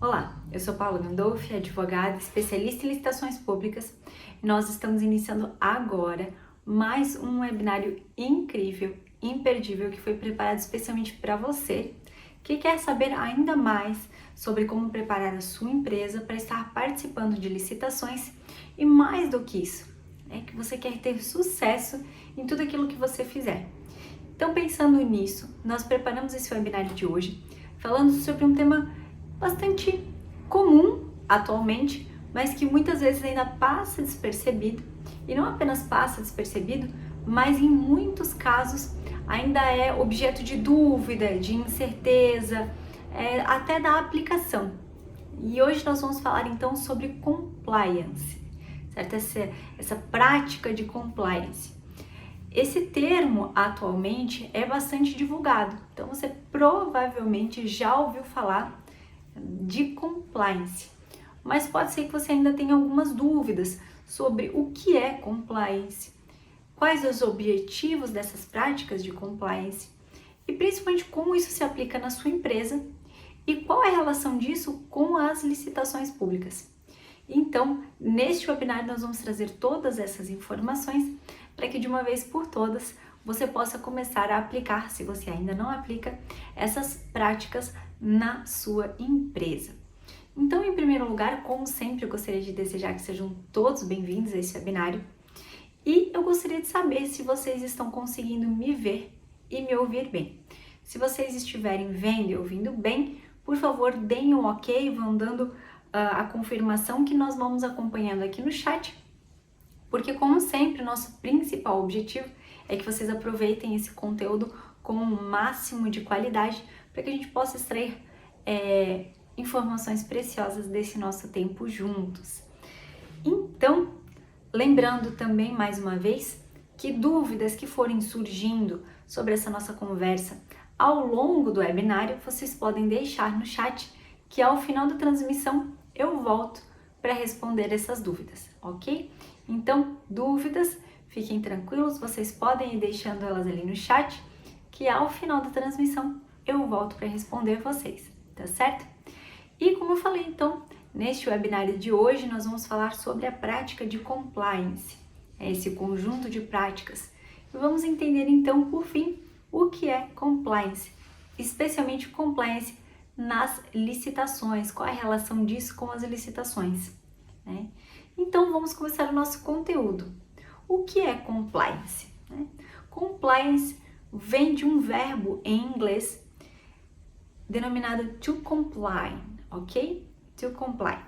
Olá, eu sou Paula Gandolfi, advogada, especialista em licitações públicas, e nós estamos iniciando agora mais um webinário incrível, imperdível, que foi preparado especialmente para você que quer saber ainda mais sobre como preparar a sua empresa para estar participando de licitações e mais do que isso, é que você quer ter sucesso em tudo aquilo que você fizer. Então, pensando nisso, nós preparamos esse webinário de hoje falando sobre um tema bastante comum atualmente, mas que muitas vezes ainda passa despercebido, e não apenas passa despercebido, mas em muitos casos ainda é objeto de dúvida, de incerteza, até da aplicação. E hoje nós vamos falar então sobre compliance, certo? Essa prática de compliance. Esse termo atualmente é bastante divulgado, então você provavelmente já ouviu falar de compliance, mas pode ser que você ainda tenha algumas dúvidas sobre o que é compliance, quais os objetivos dessas práticas de compliance e principalmente como isso se aplica na sua empresa e qual é a relação disso com as licitações públicas. Então, neste webinar nós vamos trazer todas essas informações para que de uma vez por todas você possa começar a aplicar, se você ainda não aplica, essas práticas na sua empresa. Então, em primeiro lugar, como sempre, eu gostaria de desejar que sejam todos bem-vindos a esse webinário e eu gostaria de saber se vocês estão conseguindo me ver e me ouvir bem. Se vocês estiverem vendo e ouvindo bem, por favor, deem um ok, vão dando a confirmação que nós vamos acompanhando aqui no chat, porque como sempre, nosso principal objetivo é que vocês aproveitem esse conteúdo com o máximo de qualidade para que a gente possa extrair informações preciosas desse nosso tempo juntos. Então, lembrando também mais uma vez que dúvidas que forem surgindo sobre essa nossa conversa ao longo do webinário, vocês podem deixar no chat que ao final da transmissão eu volto para responder essas dúvidas, ok? Então, dúvidas, fiquem tranquilos, vocês podem ir deixando elas ali no chat, que ao final da transmissão eu volto para responder vocês, tá certo? E como eu falei, então, neste webinário de hoje nós vamos falar sobre a prática de compliance, esse conjunto de práticas. E vamos entender então, por fim, o que é compliance, especialmente compliance nas licitações, qual é a relação disso com as licitações, né? Então vamos começar o nosso conteúdo. O que é compliance? Compliance vem de um verbo em inglês denominado to comply, ok? To comply.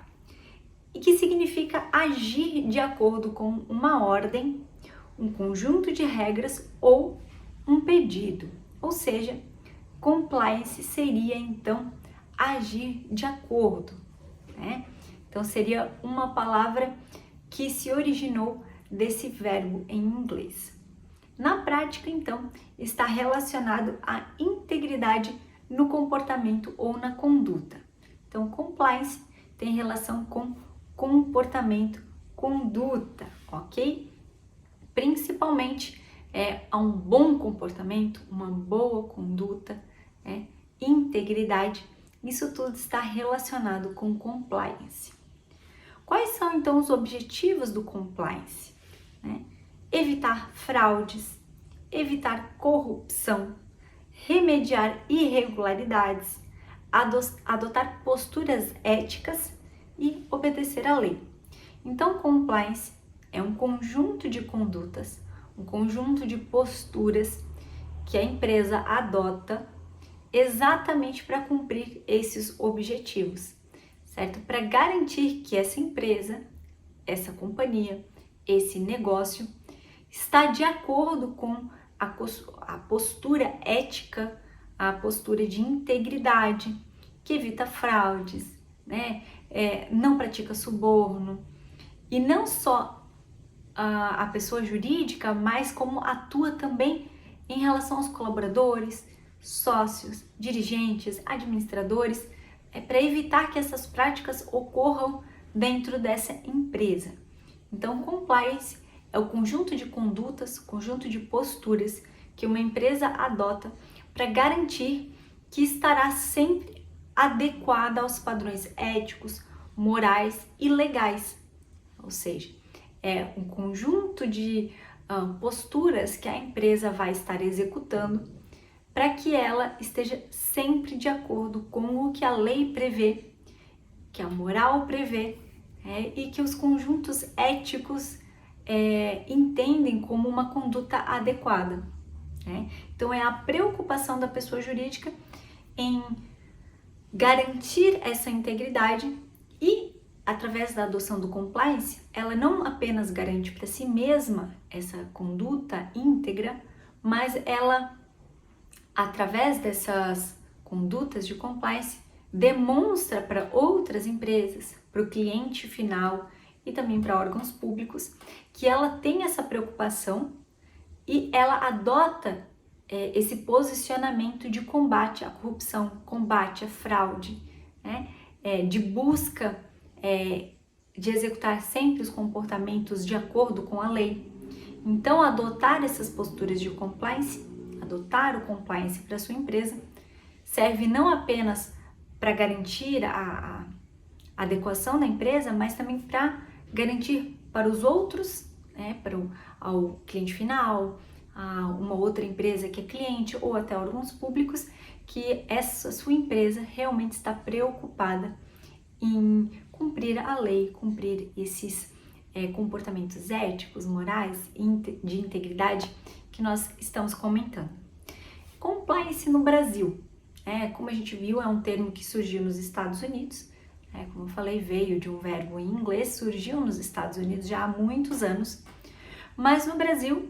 E que significa agir de acordo com uma ordem, um conjunto de regras ou um pedido. Ou seja, compliance seria então agir de acordo, né? Então seria uma palavra que se originou desse verbo em inglês. Na prática, então, está relacionado à integridade no comportamento ou na conduta. Então, compliance tem relação com comportamento, conduta, ok? Principalmente a um bom comportamento, uma boa conduta, integridade, isso tudo está relacionado com compliance. Quais são então os objetivos do compliance? Evitar fraudes, evitar corrupção, remediar irregularidades, adotar posturas éticas e obedecer à lei. Então, compliance é um conjunto de condutas, um conjunto de posturas que a empresa adota exatamente para cumprir esses objetivos, certo? Para garantir que essa empresa, essa companhia, esse negócio está de acordo com a postura ética, a postura de integridade, que evita fraudes, não pratica suborno, e não só a pessoa jurídica, mas como atua também em relação aos colaboradores, sócios, dirigentes, administradores, para evitar que essas práticas ocorram dentro dessa empresa. Então, compliance é o conjunto de condutas, conjunto de posturas que uma empresa adota para garantir que estará sempre adequada aos padrões éticos, morais e legais. Ou seja, é um conjunto de posturas que a empresa vai estar executando para que ela esteja sempre de acordo com o que a lei prevê, que a moral prevê, e que os conjuntos éticos entendem como uma conduta adequada. Então, é a preocupação da pessoa jurídica em garantir essa integridade e, através da adoção do compliance, ela não apenas garante para si mesma essa conduta íntegra, mas ela, através dessas condutas de compliance, demonstra para outras empresas, para o cliente final e também para órgãos públicos, que ela tem essa preocupação e ela adota esse posicionamento de combate à corrupção, combate à fraude, de busca de executar sempre os comportamentos de acordo com a lei. Então, adotar essas posturas de compliance, adotar o compliance para sua empresa, serve não apenas para garantir a adequação da empresa, mas também para garantir para os outros, ao cliente final, a uma outra empresa que é cliente ou até órgãos públicos, que essa sua empresa realmente está preocupada em cumprir a lei, cumprir esses comportamentos éticos, morais e de integridade que nós estamos comentando. Compliance no Brasil, como a gente viu, é um termo que surgiu nos Estados Unidos, como eu falei, veio de um verbo em inglês, surgiu nos Estados Unidos já há muitos anos, mas no Brasil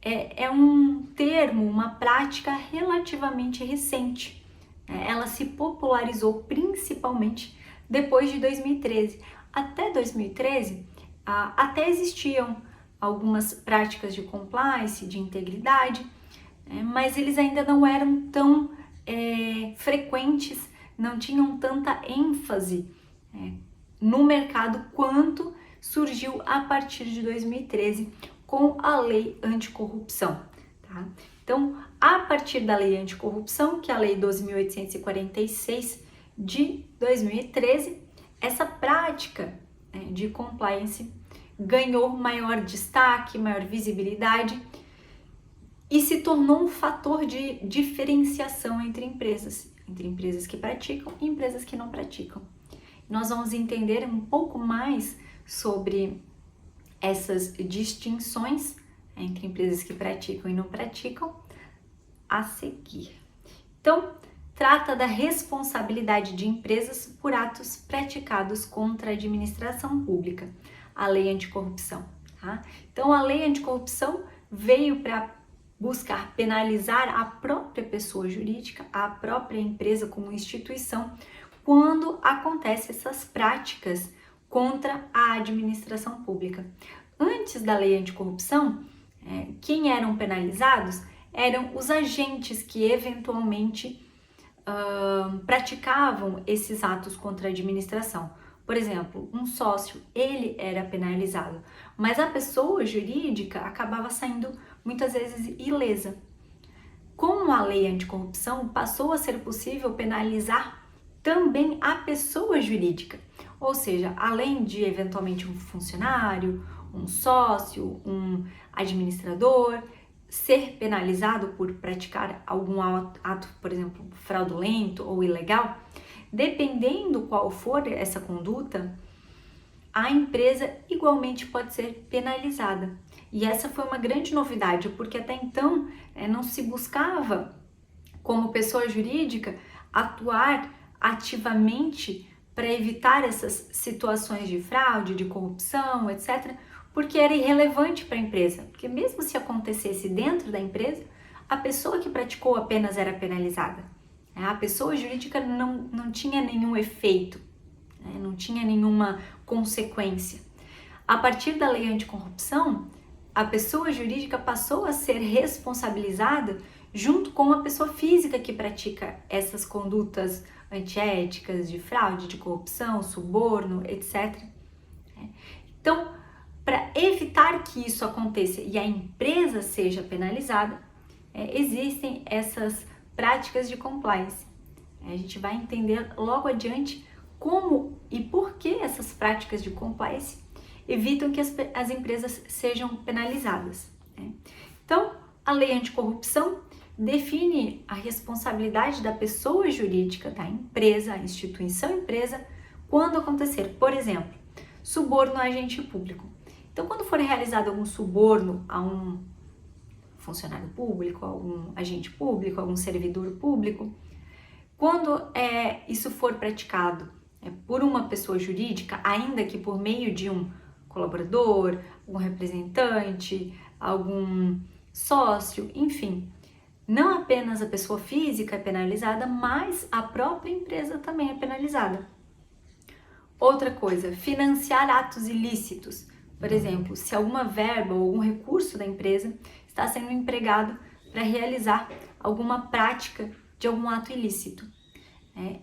é um termo, uma prática relativamente recente. Ela se popularizou principalmente depois de 2013. Até 2013, até existiam algumas práticas de compliance, de integridade, mas eles ainda não eram tão frequentes, não tinham tanta ênfase no mercado quanto surgiu a partir de 2013 com a Lei Anticorrupção. Tá? Então, a partir da Lei Anticorrupção, que é a Lei 12.846 de 2013, essa prática de compliance ganhou maior destaque, maior visibilidade e se tornou um fator de diferenciação entre empresas que praticam e empresas que não praticam. Nós vamos entender um pouco mais sobre essas distinções entre empresas que praticam e não praticam a seguir. Então, trata da responsabilidade de empresas por atos praticados contra a administração pública, a Lei Anticorrupção. Tá? Então, a Lei Anticorrupção veio para buscar penalizar a própria pessoa jurídica, a própria empresa como instituição, quando acontecem essas práticas contra a administração pública. Antes da Lei Anticorrupção, quem eram penalizados eram os agentes que eventualmente praticavam esses atos contra a administração. Por exemplo, um sócio, ele era penalizado, mas a pessoa jurídica acabava saindo muitas vezes ilesa. Com a Lei Anticorrupção, passou a ser possível penalizar também a pessoa jurídica, ou seja, além de eventualmente um funcionário, um sócio, um administrador, ser penalizado por praticar algum ato, por exemplo, fraudulento ou ilegal, dependendo qual for essa conduta, a empresa igualmente pode ser penalizada. E essa foi uma grande novidade, porque até então não se buscava, como pessoa jurídica, atuar ativamente para evitar essas situações de fraude, de corrupção, etc., porque era irrelevante para a empresa. Porque mesmo se acontecesse dentro da empresa, a pessoa que praticou apenas era penalizada. A pessoa jurídica não tinha nenhum efeito, não tinha nenhuma consequência. A partir da Lei Anticorrupção, a pessoa jurídica passou a ser responsabilizada junto com a pessoa física que pratica essas condutas antiéticas, de fraude, de corrupção, suborno, etc. Então, para evitar que isso aconteça e a empresa seja penalizada, existem essas práticas de compliance. A gente vai entender logo adiante como e por que essas práticas de compliance evitam que as empresas sejam penalizadas, né? Então, a lei anticorrupção define a responsabilidade da pessoa jurídica, da empresa, a instituição empresa, quando acontecer, por exemplo, suborno a agente público. Então, quando for realizado algum suborno a um funcionário público, a algum agente público, a algum servidor público, quando isso for praticado por uma pessoa jurídica, ainda que por meio de um colaborador, um representante, algum sócio, enfim, não apenas a pessoa física é penalizada, mas a própria empresa também é penalizada. Outra coisa, financiar atos ilícitos. Por exemplo, se alguma verba ou algum recurso da empresa está sendo empregado para realizar alguma prática de algum ato ilícito.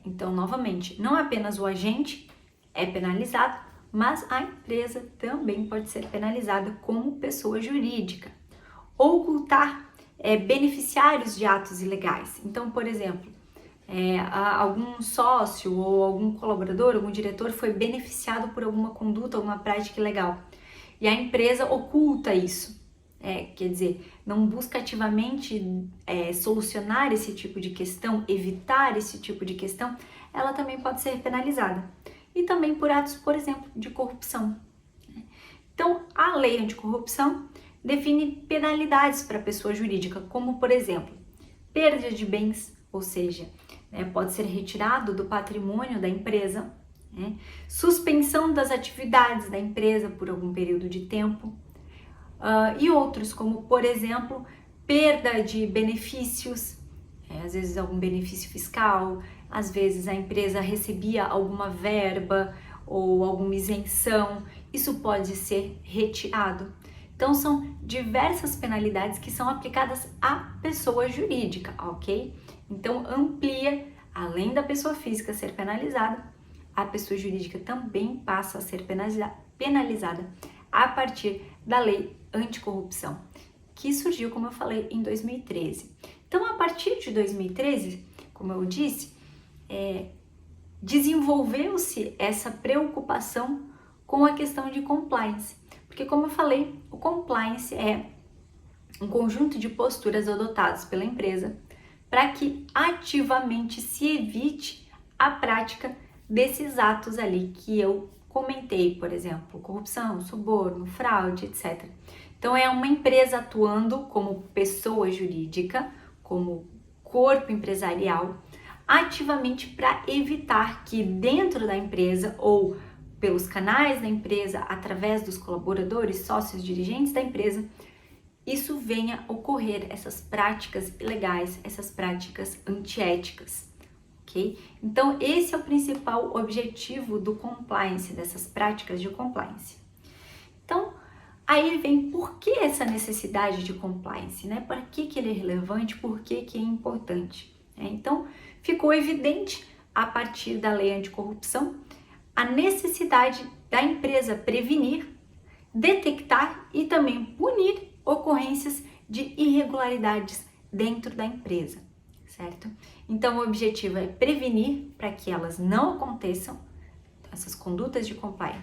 Então, novamente, não apenas o agente é penalizado, mas a empresa também pode ser penalizada como pessoa jurídica. Ocultar beneficiários de atos ilegais. Então, por exemplo, algum sócio ou algum colaborador, algum diretor foi beneficiado por alguma conduta, alguma prática ilegal. E a empresa oculta isso. Quer dizer, não busca ativamente solucionar esse tipo de questão, evitar esse tipo de questão, ela também pode ser penalizada. E também por atos, por exemplo, de corrupção. Então, a lei anticorrupção define penalidades para a pessoa jurídica, como, por exemplo, perda de bens, ou seja, pode ser retirado do patrimônio da empresa, suspensão das atividades da empresa por algum período de tempo, e outros, como, por exemplo, perda de benefícios, às vezes algum benefício fiscal, às vezes a empresa recebia alguma verba ou alguma isenção, isso pode ser retirado. Então, são diversas penalidades que são aplicadas à pessoa jurídica, ok? Então, amplia, além da pessoa física ser penalizada, a pessoa jurídica também passa a ser penalizada a partir da lei anticorrupção, que surgiu, como eu falei, em 2013. Então, a partir de 2013, como eu disse, desenvolveu-se essa preocupação com a questão de compliance, porque, como eu falei, o compliance é um conjunto de posturas adotadas pela empresa para que ativamente se evite a prática desses atos ali que eu comentei, por exemplo, corrupção, suborno, fraude, etc. Então, é uma empresa atuando como pessoa jurídica, como corpo empresarial, ativamente para evitar que dentro da empresa ou pelos canais da empresa, através dos colaboradores, sócios, dirigentes da empresa, isso venha ocorrer, essas práticas ilegais, essas práticas antiéticas, ok? Então, esse é o principal objetivo do compliance, dessas práticas de compliance. Então, aí vem por que essa necessidade de compliance, né? Para que ele é relevante, por que é importante? Então, ficou evidente a partir da lei anticorrupção a necessidade da empresa prevenir, detectar e também punir ocorrências de irregularidades dentro da empresa, certo? Então, o objetivo é prevenir para que elas não aconteçam, essas condutas de compliance,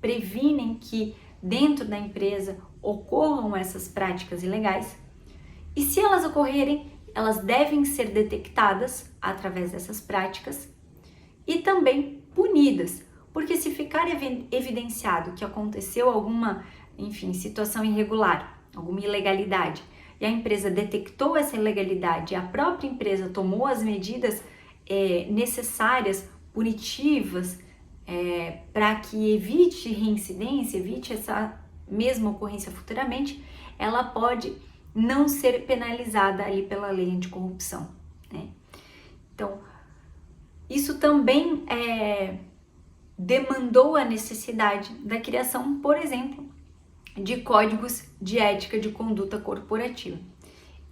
previnem que dentro da empresa ocorram essas práticas ilegais e, se elas ocorrerem, elas devem ser detectadas através dessas práticas e também punidas, porque se ficar evidenciado que aconteceu alguma, situação irregular, alguma ilegalidade, e a empresa detectou essa ilegalidade e a própria empresa tomou as medidas necessárias, punitivas, para que evite reincidência, evite essa mesma ocorrência futuramente, ela pode não ser penalizada ali pela lei anticorrupção, né? Então, isso também demandou a necessidade da criação, por exemplo, de códigos de ética de conduta corporativa.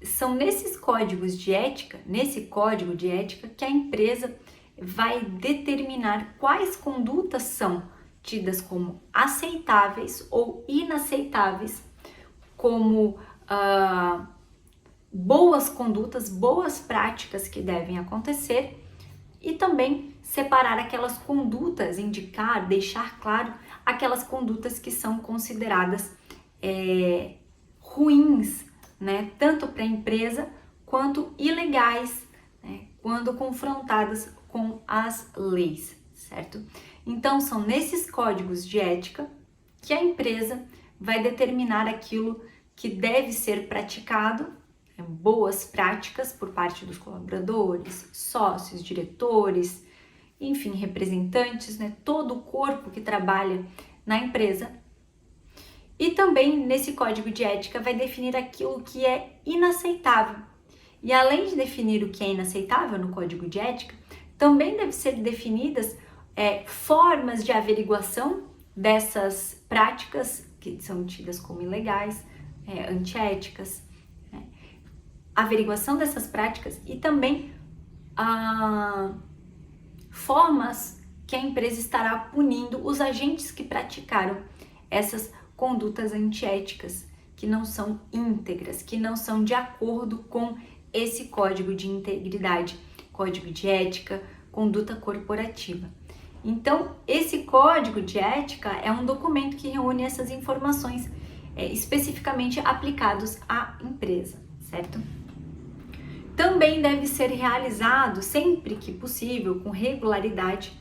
São nesses códigos de ética, nesse código de ética, que a empresa vai determinar quais condutas são tidas como aceitáveis ou inaceitáveis, como boas condutas, boas práticas que devem acontecer, e também separar aquelas condutas, indicar, deixar claro aquelas condutas que são consideradas ruins, né, tanto para a empresa quanto ilegais, né, quando confrontadas com as leis, certo? Então, são nesses códigos de ética que a empresa vai determinar aquilo que deve ser praticado, boas práticas por parte dos colaboradores, sócios, diretores, enfim, representantes, né, todo o corpo que trabalha na empresa. E também nesse código de ética vai definir aquilo que é inaceitável. E além de definir o que é inaceitável no código de ética, também deve ser definidas formas de averiguação dessas práticas que são tidas como ilegais, antiéticas, né? Averiguação dessas práticas e também formas que a empresa estará punindo os agentes que praticaram essas condutas antiéticas, que não são íntegras, que não são de acordo com esse código de integridade, código de ética, conduta corporativa. Então, esse código de ética é um documento que reúne essas informações especificamente aplicados à empresa, certo? Também deve ser realizado, sempre que possível, com regularidade,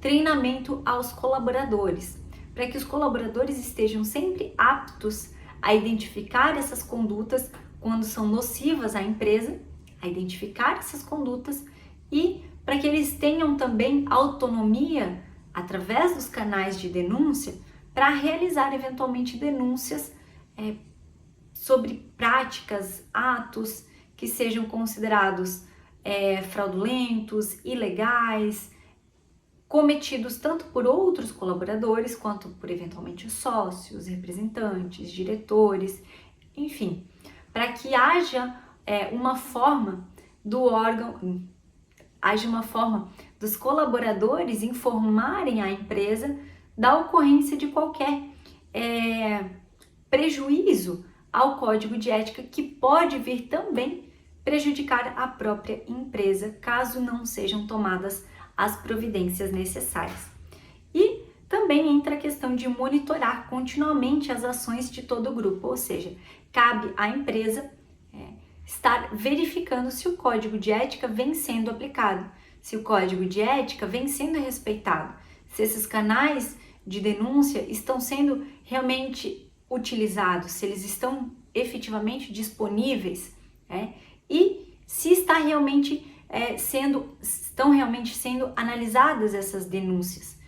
treinamento aos colaboradores, para que os colaboradores estejam sempre aptos a identificar essas condutas quando são nocivas à empresa, a identificar essas condutas e para que eles tenham também autonomia, através dos canais de denúncia, para realizar eventualmente denúncias sobre práticas, atos que sejam considerados fraudulentos, ilegais, cometidos tanto por outros colaboradores quanto por eventualmente sócios, representantes, diretores, enfim, para que haja uma forma do órgão, haja uma forma dos colaboradores informarem a empresa da ocorrência de qualquer prejuízo ao código de ética que pode vir também prejudicar a própria empresa, caso não sejam tomadas as providências necessárias. E também entra a questão de monitorar continuamente as ações de todo o grupo, ou seja, cabe à empresa estar verificando se o código de ética vem sendo aplicado, se o código de ética vem sendo respeitado, se esses canais de denúncia estão sendo realmente utilizados, se eles estão efetivamente disponíveis, e se estão realmente sendo analisadas essas denúncias,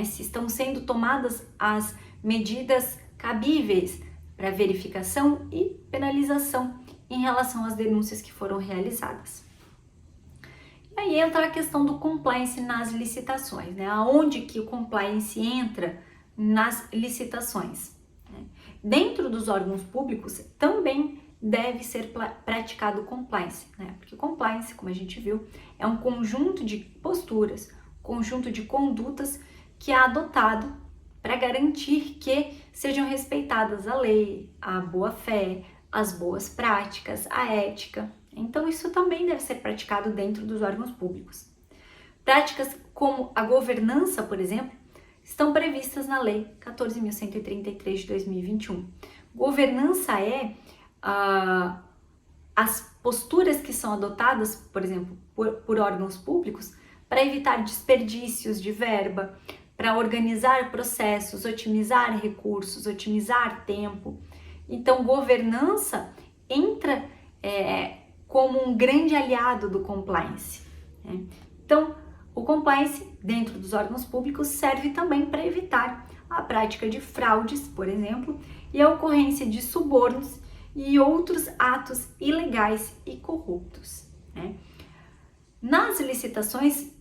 se estão sendo tomadas as medidas cabíveis para verificação e penalização em relação às denúncias que foram realizadas. E aí entra a questão do compliance nas licitações, aonde que o compliance entra nas licitações. Dentro dos órgãos públicos também deve ser praticado compliance, porque compliance, como a gente viu, é um conjunto de posturas, conjunto de condutas que é adotado para garantir que sejam respeitadas a lei, a boa-fé, as boas práticas, a ética. Então, isso também deve ser praticado dentro dos órgãos públicos. Práticas como a governança, por exemplo, estão previstas na Lei 14.133 de 2021. Governança é as posturas que são adotadas, por exemplo, por órgãos públicos para evitar desperdícios de verba, para organizar processos, otimizar recursos, otimizar tempo. Então, governança entra como um grande aliado do compliance. Então, o compliance dentro dos órgãos públicos serve também para evitar a prática de fraudes, por exemplo, e a ocorrência de subornos e outros atos ilegais e corruptos. Nas licitações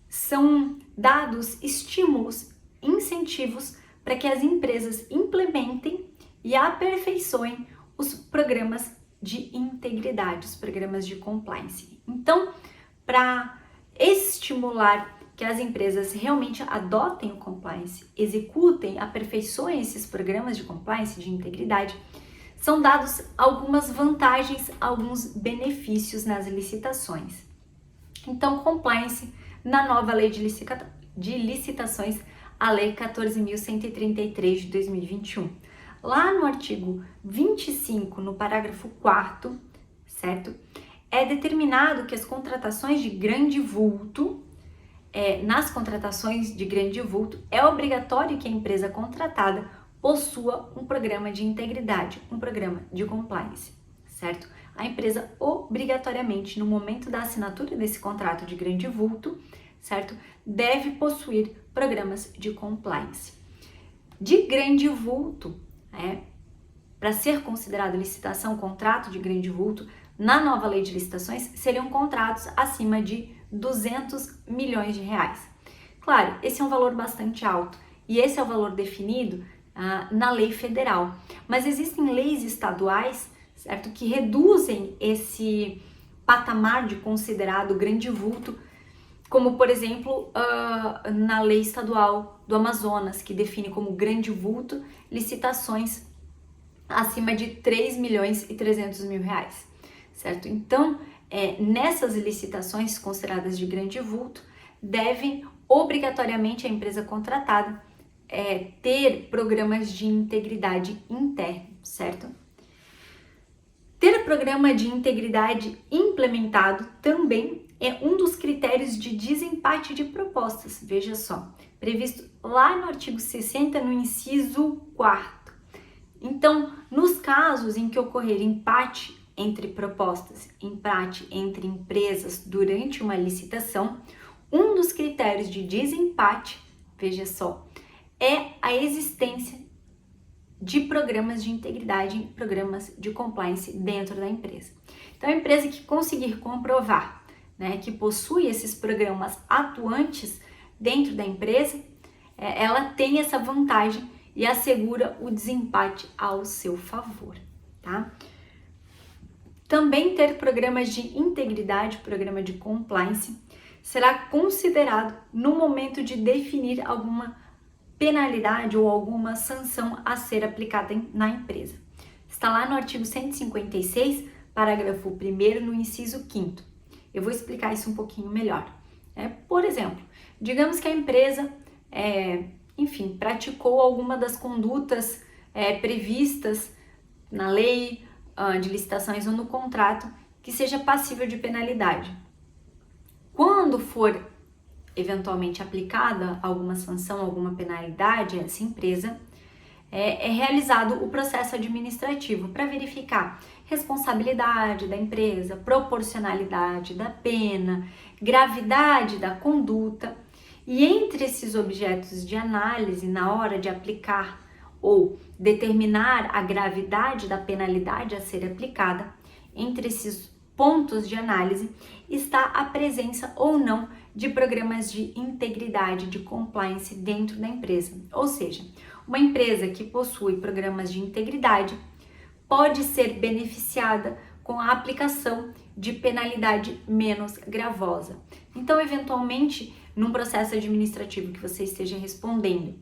são dados estímulos, incentivos para que as empresas implementem e aperfeiçoem os programas de integridade, os programas de compliance. Então, para estimular que as empresas realmente adotem o compliance, executem, aperfeiçoem esses programas de compliance, de integridade, são dados algumas vantagens, alguns benefícios nas licitações. Então, compliance na nova lei de licitações, a Lei 14.133 de 2021. Lá no artigo 25, no parágrafo 4º, certo? É determinado que as contratações de grande vulto, nas contratações de grande vulto, é obrigatório que a empresa contratada possua um programa de integridade, um programa de compliance, certo? A empresa obrigatoriamente, no momento da assinatura desse contrato de grande vulto, certo? Deve possuir programas de compliance. De grande vulto, para ser considerado licitação, contrato de grande vulto, na nova lei de licitações, seriam contratos acima de 200 milhões de reais. Claro, esse é um valor bastante alto e esse é o valor definido na lei federal, mas existem leis estaduais, certo, que reduzem esse patamar de considerado grande vulto, como por exemplo na lei estadual do Amazonas, que define como grande vulto licitações acima de 3 milhões e 300 mil reais, certo? Então, nessas licitações consideradas de grande vulto, devem obrigatoriamente a empresa contratada ter programas de integridade interno, certo? Ter programa de integridade implementado também é um dos critérios de desempate de propostas, veja só, previsto lá no artigo 60, no inciso 4º. Então, nos casos em que ocorrer empate entre propostas, empate entre empresas durante uma licitação, um dos critérios de desempate, veja só, é a existência de programas de integridade, programas de compliance dentro da empresa. Então, a empresa que conseguir comprovar, que possui esses programas atuantes dentro da empresa, ela tem essa vantagem e assegura o desempate ao seu favor, tá? Também ter programas de integridade, programa de compliance, será considerado no momento de definir alguma penalidade ou alguma sanção a ser aplicada na empresa. Está lá no artigo 156, parágrafo 1º, no inciso 5º. Eu vou explicar isso um pouquinho melhor. Por exemplo, digamos que a empresa, praticou alguma das condutas previstas na lei de licitações ou no contrato que seja passível de penalidade. Quando for eventualmente aplicada alguma sanção, alguma penalidade a essa empresa, é realizado o processo administrativo para verificar responsabilidade da empresa, proporcionalidade da pena, gravidade da conduta, e entre esses objetos de análise, na hora de aplicar ou determinar a gravidade da penalidade a ser aplicada, entre esses pontos de análise está a presença ou não de programas de integridade, de compliance dentro da empresa. Ou seja, uma empresa que possui programas de integridade pode ser beneficiada com a aplicação de penalidade menos gravosa. Então, eventualmente, num processo administrativo que você esteja respondendo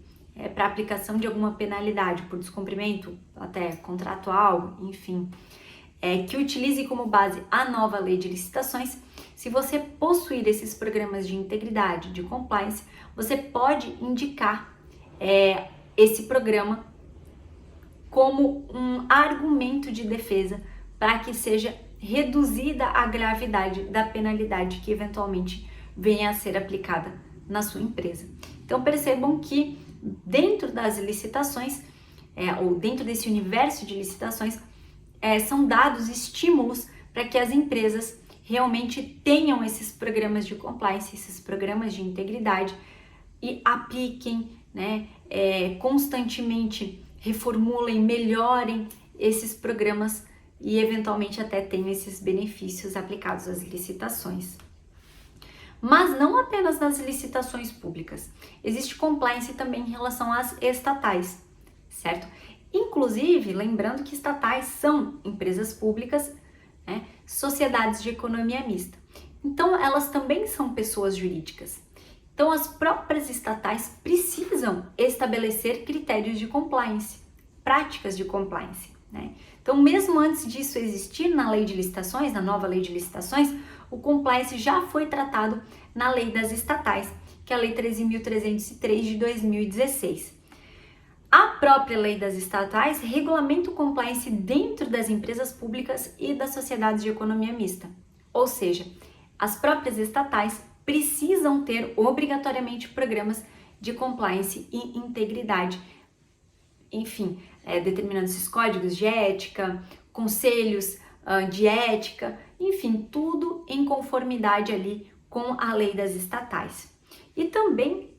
para aplicação de alguma penalidade por descumprimento até contratual, enfim, que utilize como base a nova lei de licitações, se você possuir esses programas de integridade, de compliance, você pode indicar esse programa como um argumento de defesa para que seja reduzida a gravidade da penalidade que eventualmente venha a ser aplicada na sua empresa. Então percebam que dentro das licitações, ou dentro desse universo de licitações, são dados estímulos para que as empresas realmente tenham esses programas de compliance, esses programas de integridade e apliquem, constantemente reformulem, melhorem esses programas e eventualmente até tenham esses benefícios aplicados às licitações. Mas não apenas nas licitações públicas, existe compliance também em relação às estatais, certo? Inclusive, lembrando que estatais são empresas públicas, sociedades de economia mista. Então, elas também são pessoas jurídicas. Então, as próprias estatais precisam estabelecer critérios de compliance, práticas de compliance, Então, mesmo antes disso existir na lei de licitações, na nova lei de licitações, o compliance já foi tratado na Lei das Estatais, que é a Lei 13.303 de 2016. A própria Lei das Estatais regulamenta o compliance dentro das empresas públicas e das sociedades de economia mista. Ou seja, as próprias estatais precisam ter obrigatoriamente programas de compliance e integridade. Enfim, determinando esses códigos de ética, conselhos de ética, enfim, tudo em conformidade ali com a lei das estatais. E também,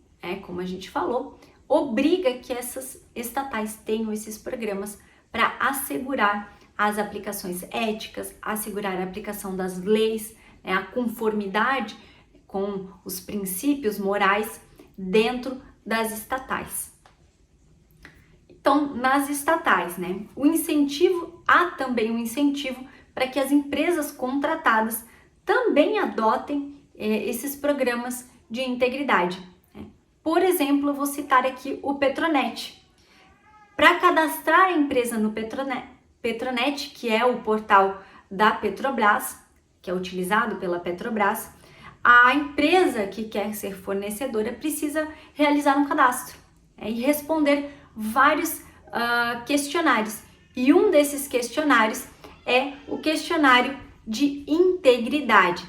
como a gente falou, obriga que essas estatais tenham esses programas para assegurar as aplicações éticas, assegurar a aplicação das leis, a conformidade com os princípios morais dentro das estatais. Então, nas estatais, há também um incentivo para que as empresas contratadas também adotem esses programas de integridade. Por exemplo, eu vou citar aqui o Petronet. Para cadastrar a empresa no Petronet, que é o portal da Petrobras, que é utilizado pela Petrobras, a empresa que quer ser fornecedora precisa realizar um cadastro e responder vários questionários. E um desses questionários é o questionário de integridade.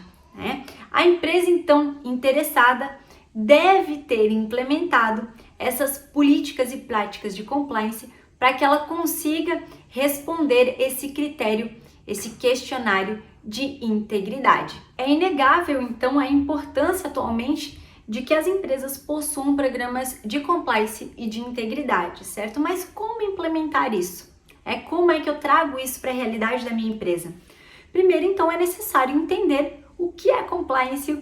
A empresa, então, interessada deve ter implementado essas políticas e práticas de compliance para que ela consiga responder esse critério, esse questionário de integridade. É inegável, então, a importância atualmente de que as empresas possuam programas de compliance e de integridade, certo? Mas como implementar isso? Como é que eu trago isso para a realidade da minha empresa? Primeiro, então, é necessário entender o que é compliance e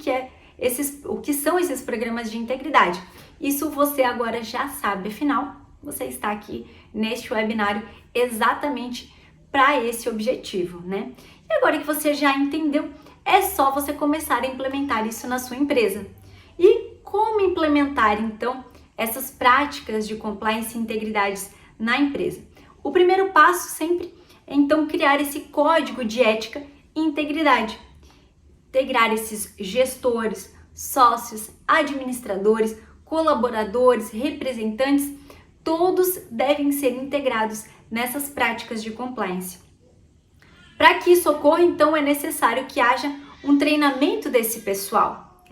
o que são esses programas de integridade. Isso você agora já sabe, afinal, você está aqui neste webinário exatamente para esse objetivo, E agora que você já entendeu, é só você começar a implementar isso na sua empresa. E como implementar, então, essas práticas de compliance e integridade na empresa? O primeiro passo sempre é, então, criar esse código de ética e integridade. Integrar esses gestores, sócios, administradores, colaboradores, representantes, todos devem ser integrados nessas práticas de compliance. Para que isso ocorra, então, é necessário que haja um treinamento desse pessoal,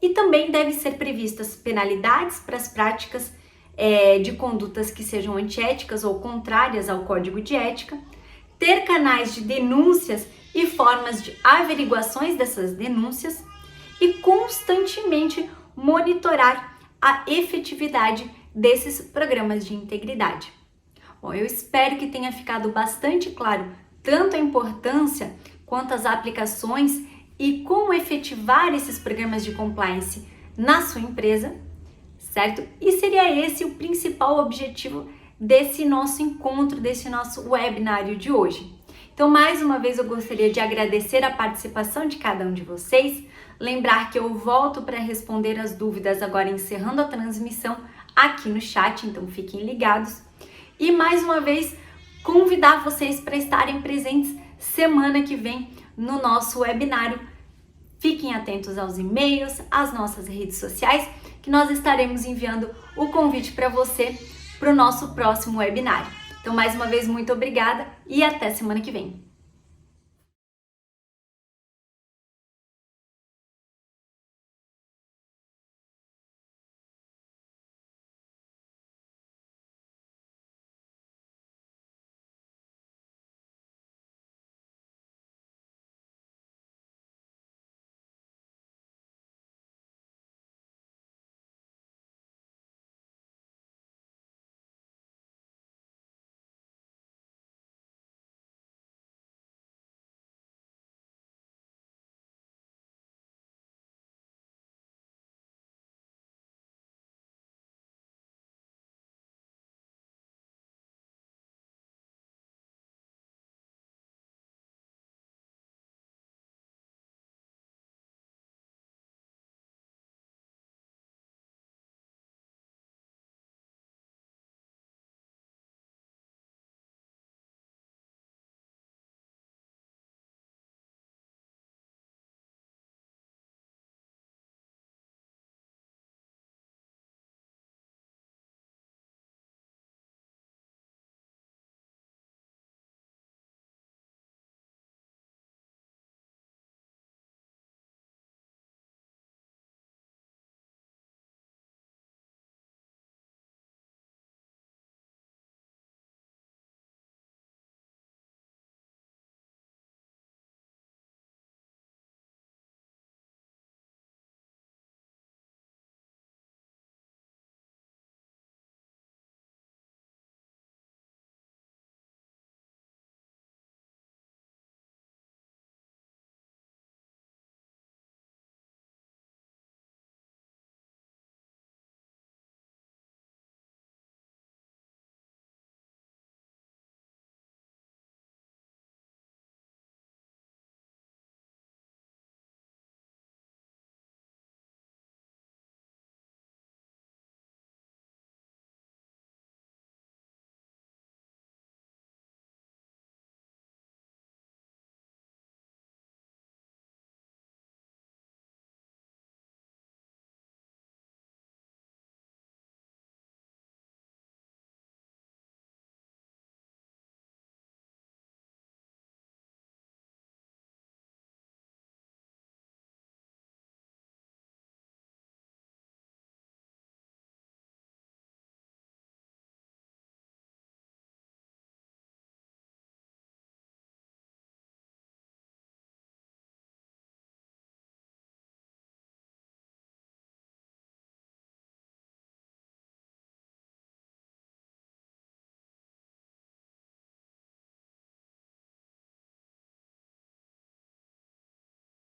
E também devem ser previstas penalidades para as práticas de condutas que sejam antiéticas ou contrárias ao código de ética, ter canais de denúncias e formas de averiguações dessas denúncias e constantemente monitorar a efetividade desses programas de integridade. Bom, eu espero que tenha ficado bastante claro tanto a importância quanto as aplicações e como efetivar esses programas de compliance na sua empresa, certo? E seria esse o principal objetivo desse nosso encontro, desse nosso webinário de hoje. Então, mais uma vez, eu gostaria de agradecer a participação de cada um de vocês, lembrar que eu volto para responder as dúvidas agora encerrando a transmissão aqui no chat, então fiquem ligados. E mais uma vez, convidar vocês para estarem presentes semana que vem no nosso webinário. Fiquem atentos aos e-mails, às nossas redes sociais, que nós estaremos enviando o convite para você para o nosso próximo webinário. Então, mais uma vez, muito obrigada e até semana que vem.